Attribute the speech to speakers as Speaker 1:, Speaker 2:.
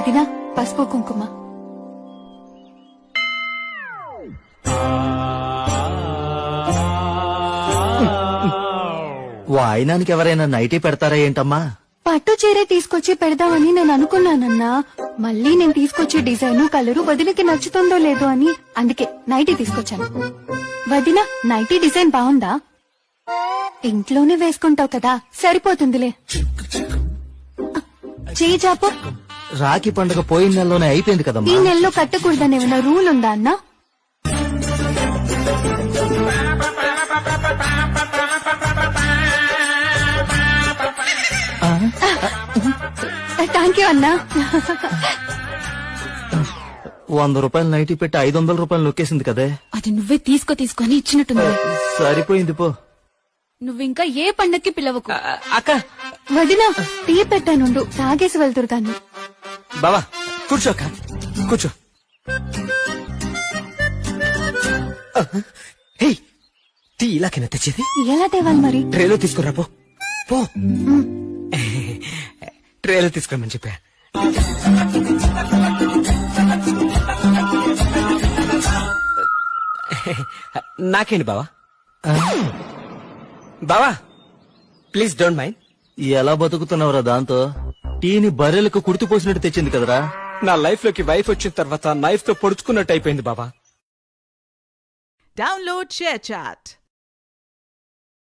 Speaker 1: వదినా పసుపు కుంకుమ.
Speaker 2: వాయినానికి ఎవరైనా నైటీ పెడతారా ఏంటమ్మా?
Speaker 1: పట్టు చీరే తీసుకొచ్చి పెడదామని నేను అనుకున్నానన్నా. మళ్ళీ నేను తీసుకొచ్చే డిజైన్ కలరు వదినకి నచ్చుతుందో లేదో అని అందుకే నైటీ తీసుకొచ్చాను. వదిన నైటీ డిజైన్ బాగుందా? ఇంట్లోనే వేసుకుంటావు కదా, సరిపోతుందిలే. చేయి చాపు.
Speaker 2: రాఖీ పండుగ పోయిన నెలలోనే అయిపోయింది
Speaker 1: ఈ
Speaker 2: కదమ్మా.
Speaker 1: నెలలో కట్టకూడదని ఏమైనా రూల్ ఉందా అన్నా? థ్యాంక్ యూ అన్నా.
Speaker 2: 100 రూపాయలు నైటీ పెట్టి 500 రూపాయలు నొక్కేసింది కదే.
Speaker 1: అది నువ్వే తీసుకొని ఇచ్చినట్టుంది.
Speaker 2: సరిపోయింది పో.
Speaker 1: నువ్వింకా ఏ పండక్కి పిలవకు.
Speaker 3: అక్క
Speaker 1: వదినా టీ పెట్టానుండు, తాగేసి వెళ్తురు కానీ.
Speaker 3: బావా కూర్చో అక్క, కూర్చో. హే, టీ ఇలాకైనా తెచ్చేది?
Speaker 1: ఎలా తేవాలి మరి?
Speaker 3: ట్రేలో తీసుకురా పో. పో ట్రేలో తీసుకురామని చెప్పా. నాకేంటి బావా? బావా ప్లీజ్ డోంట్ మైండ్.
Speaker 2: ఎలా బతుకుతున్నావురా దాంతో? టీని బర్రెలకు కుర్తిపోసినట్టు తెచ్చింది కదరా.
Speaker 3: నా లైఫ్ లోకి వైఫ్ వచ్చిన తర్వాత నైఫ్ తో పొడుచుకున్నట్టు అయిపోయింది బావా.
Speaker 4: Download ShareChat.